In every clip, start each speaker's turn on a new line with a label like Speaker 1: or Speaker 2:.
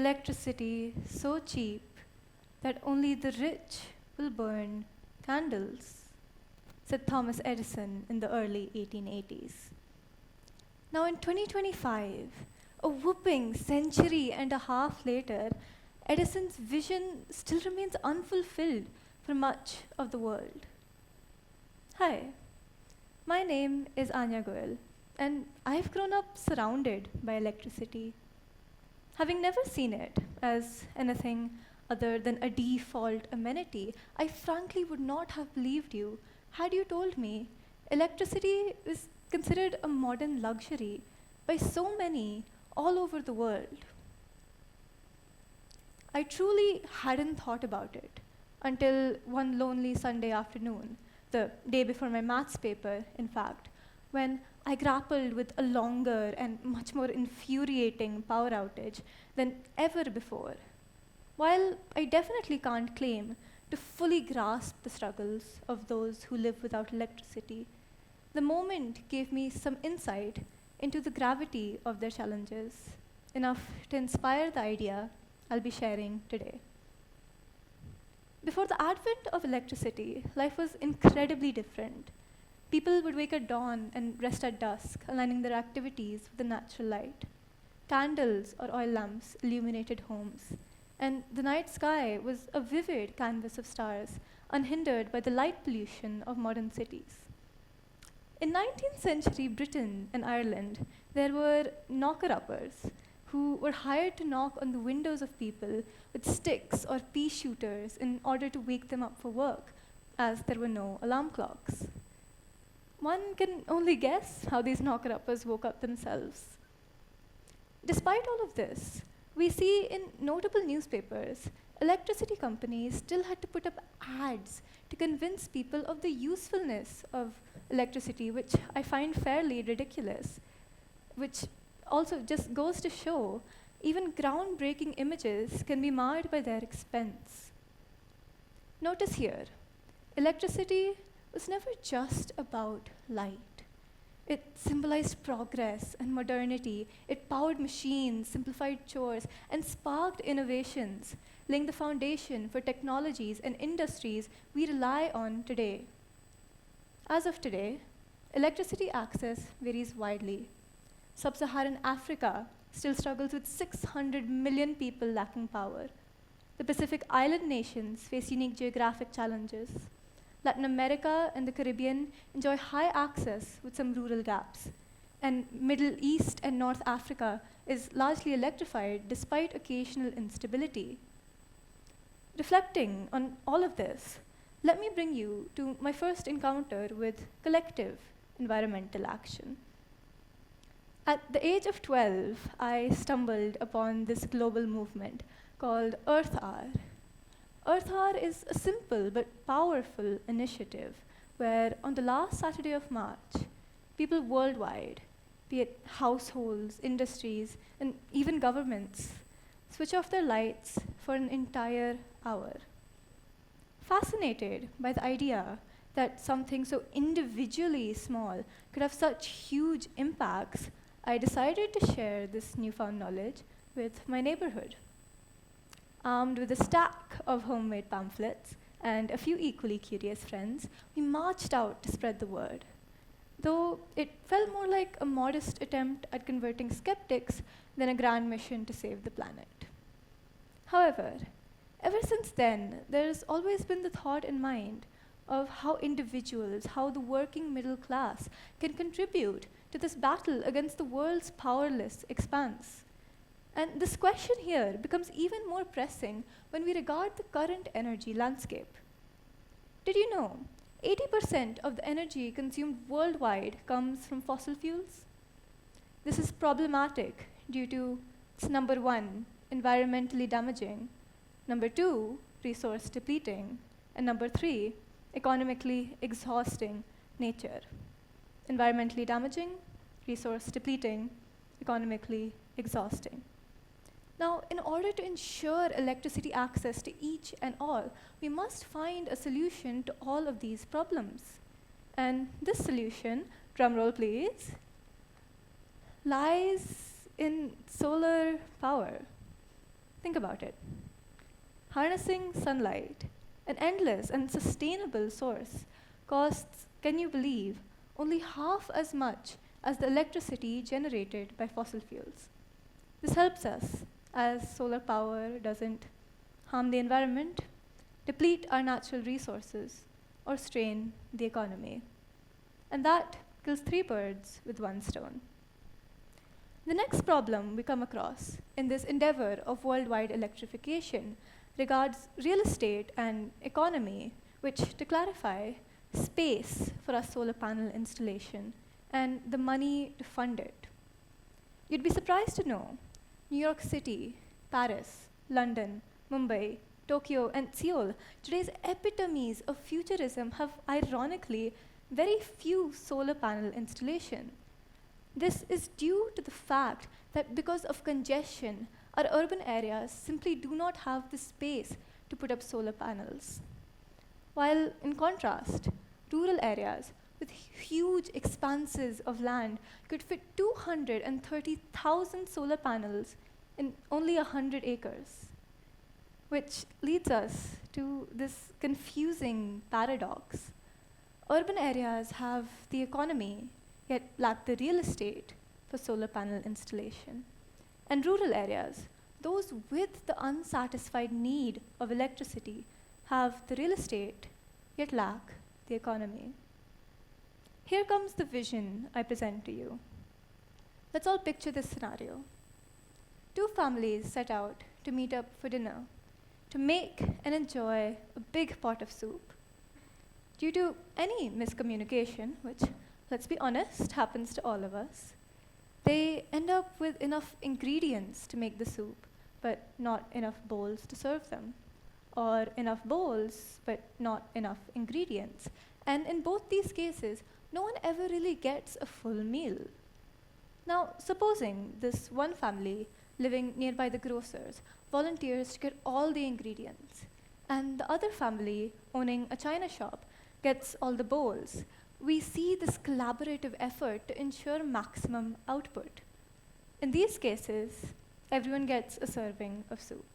Speaker 1: electricity so cheap that only the rich will burn candles, said Thomas Edison in the early 1880s. Now in 2025, a whooping century and a half later, Edison's vision still remains unfulfilled for much of the world. Hi, my name is Aanya Goel, and I've grown up surrounded by electricity. Having never seen it as anything other than a default amenity, I frankly would not have believed you had you told me electricity is considered a modern luxury by so many all over the world. I truly hadn't thought about it until one lonely Sunday afternoon, the day before my maths paper, in fact, when I grappled with a longer and much more infuriating power outage than ever before. While I definitely can't claim to fully grasp the struggles of those who live without electricity, the moment gave me some insight into the gravity of their challenges, enough to inspire the idea I'll be sharing today. Before the advent of electricity, life was incredibly different. People would wake at dawn and rest at dusk, aligning their activities with the natural light. Candles or oil lamps illuminated homes, and the night sky was a vivid canvas of stars, unhindered by the light pollution of modern cities. In 19th century Britain and Ireland, there were knocker-uppers who were hired to knock on the windows of people with sticks or pea shooters in order to wake them up for work, as there were no alarm clocks. One can only guess how these knocker-uppers woke up themselves. Despite all of this, we see in notable newspapers, electricity companies still had to put up ads to convince people of the usefulness of electricity, which I find fairly ridiculous, which also just goes to show even groundbreaking images can be marred by their expense. Notice here, electricity was never just about light. It symbolized progress and modernity. It powered machines, simplified chores, and sparked innovations, laying the foundation for technologies and industries we rely on today. As of today, electricity access varies widely. Sub-Saharan Africa still struggles with 600 million people lacking power. The Pacific Island nations face unique geographic challenges. Latin America and the Caribbean enjoy high access with some rural gaps. And Middle East and North Africa is largely electrified despite occasional instability. Reflecting on all of this, let me bring you to my first encounter with collective environmental action. At the age of 12, I stumbled upon this global movement called Earth Hour. Earth Hour is a simple but powerful initiative where on the last Saturday of March, people worldwide, be it households, industries, and even governments, switch off their lights for an entire hour. Fascinated by the idea that something so individually small could have such huge impacts, I decided to share this newfound knowledge with my neighborhood. Armed with a stack of homemade pamphlets and a few equally curious friends, we marched out to spread the word. Though it felt more like a modest attempt at converting skeptics than a grand mission to save the planet. However, ever since then, there's always been the thought in mind of how individuals, how the working middle class can contribute to this battle against the world's powerless expanse. And this question here becomes even more pressing when we regard the current energy landscape. Did you know 80% of the energy consumed worldwide comes from fossil fuels? This is problematic due to its number one, environmentally damaging, number two, resource depleting, and number three, economically exhausting nature. Environmentally damaging, resource depleting, economically exhausting. Now, in order to ensure electricity access to each and all, we must find a solution to all of these problems. And this solution, drumroll please, lies in solar power. Think about it. Harnessing sunlight, an endless and sustainable source, costs, can you believe, only half as much as the electricity generated by fossil fuels. This helps us, as solar power doesn't harm the environment, deplete our natural resources, or strain the economy. And that kills three birds with one stone. The next problem we come across in this endeavor of worldwide electrification regards real estate and economy, which, to clarify, space for our solar panel installation and the money to fund it. You'd be surprised to know New York City, Paris, London, Mumbai, Tokyo, and Seoul, today's epitomes of futurism, have ironically very few solar panel installation. This is due to the fact that because of congestion, our urban areas simply do not have the space to put up solar panels. While, in contrast, rural areas with huge expanses of land could fit 230,000 solar panels in only 100 acres. Which leads us to this confusing paradox. Urban areas have the economy, yet lack the real estate for solar panel installation. And rural areas, those with the unsatisfied need of electricity, have the real estate, yet lack the economy. Here comes the vision I present to you. Let's all picture this scenario. Two families set out to meet up for dinner, to make and enjoy a big pot of soup. Due to any miscommunication, which, let's be honest, happens to all of us, they end up with enough ingredients to make the soup, but not enough bowls to serve them. Or enough bowls, but not enough ingredients. And in both these cases, no one ever really gets a full meal. Now, supposing this one family living nearby the grocers volunteers to get all the ingredients, and the other family owning a china shop gets all the bowls, we see this collaborative effort to ensure maximum output. In these cases, everyone gets a serving of soup.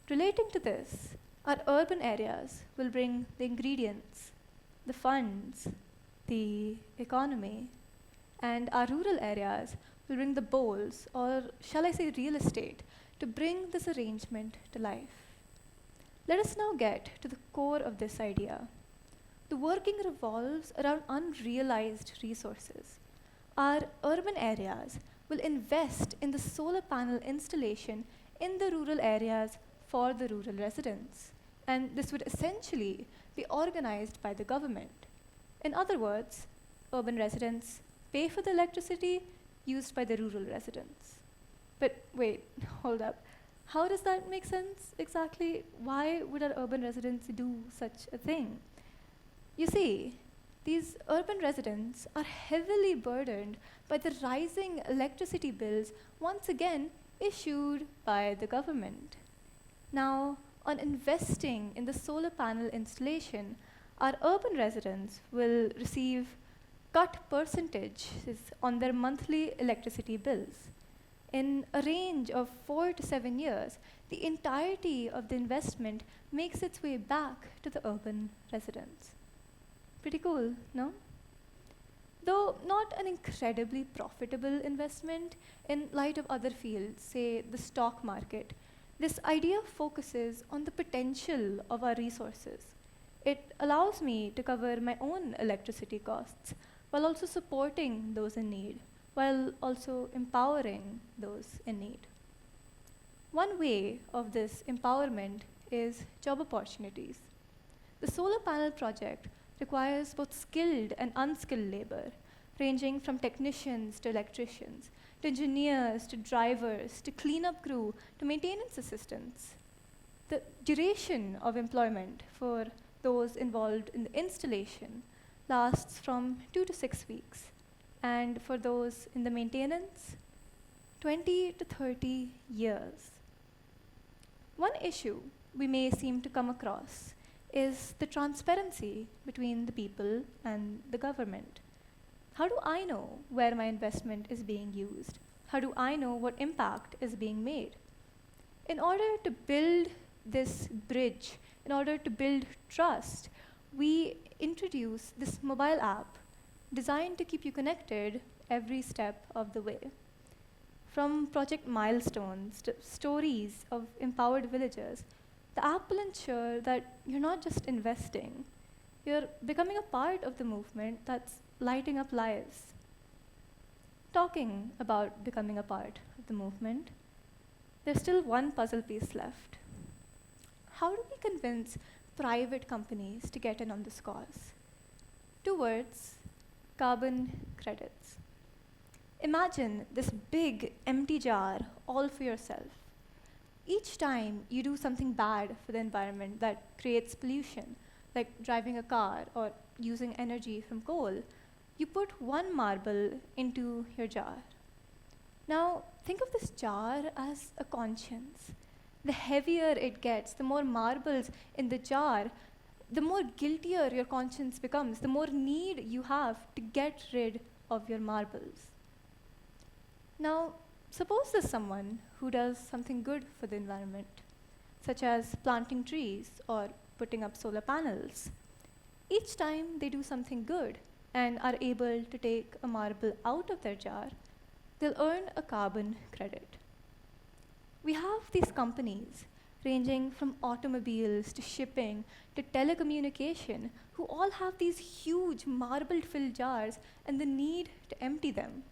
Speaker 1: Relating to this, our urban areas will bring the ingredients, the funds, the economy, and our rural areas will bring the bowls, or shall I say real estate, to bring this arrangement to life. Let us now get to the core of this idea. The working revolves around unrealized resources. Our urban areas will invest in the solar panel installation in the rural areas for the rural residents, and this would essentially be organized by the government. In other words, urban residents pay for the electricity used by the rural residents. But wait, hold up. How does that make sense exactly? Why would our urban residents do such a thing? You see, these urban residents are heavily burdened by the rising electricity bills, once again issued by the government. Now, on investing in the solar panel installation, our urban residents will receive cut percentages on their monthly electricity bills. In a range of 4 to 7 years, the entirety of the investment makes its way back to the urban residents. Pretty cool, no? Though not an incredibly profitable investment in light of other fields, say the stock market, this idea focuses on the potential of our resources. It allows me to cover my own electricity costs while also supporting those in need, while also empowering those in need. One way of this empowerment is job opportunities. The solar panel project requires both skilled and unskilled labor, ranging from technicians to electricians, to engineers, to drivers, to cleanup crew, to maintenance assistants. The duration of employment for those involved in the installation lasts from 2 to 6 weeks, and for those in the maintenance, 20 to 30 years. One issue we may seem to come across is the transparency between the people and the government. How do I know where my investment is being used? How do I know what impact is being made? In order to build this bridge, in order to build trust, we introduce this mobile app designed to keep you connected every step of the way. From project milestones to stories of empowered villagers, the app will ensure that you're not just investing, you're becoming a part of the movement that's lighting up lives. Talking about becoming a part of the movement, there's still one puzzle piece left. How do we convince private companies to get in on this cause? 2 words: carbon credits. Imagine this big, empty jar all for yourself. Each time you do something bad for the environment that creates pollution, like driving a car or using energy from coal, you put 1 marble into your jar. Now, think of this jar as a conscience. The heavier it gets, the more marbles in the jar, the more guiltier your conscience becomes, the more need you have to get rid of your marbles. Now, suppose there's someone who does something good for the environment, such as planting trees or putting up solar panels. Each time they do something good and are able to take a marble out of their jar, they'll earn a carbon credit. We have these companies ranging from automobiles to shipping to telecommunication who all have these huge marble-filled jars and the need to empty them.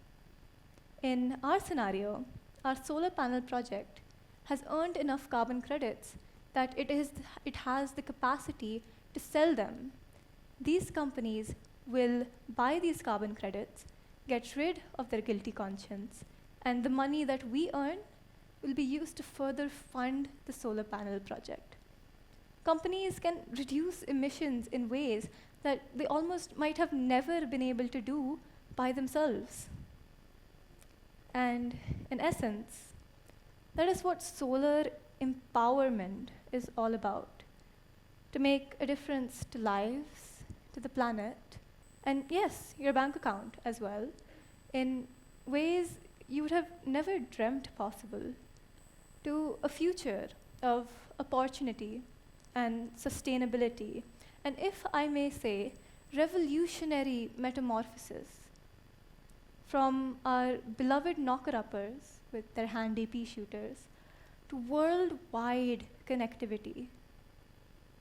Speaker 1: In our scenario, our solar panel project has earned enough carbon credits that it has the capacity to sell them. These companies will buy these carbon credits, get rid of their guilty conscience, and the money that we earn will be used to further fund the solar panel project. Companies can reduce emissions in ways that they almost might have never been able to do by themselves. And in essence, that is what solar empowerment is all about. To make a difference to lives, to the planet, and yes, your bank account as well, in ways you would have never dreamt possible, to a future of opportunity and sustainability, and if I may say, revolutionary metamorphosis from our beloved knocker-uppers with their handy pea shooters to worldwide connectivity.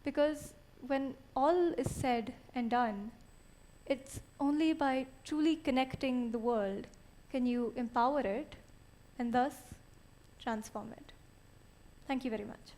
Speaker 1: Because when all is said and done, it's only by truly connecting the world can you empower it and thus transform it. Thank you very much.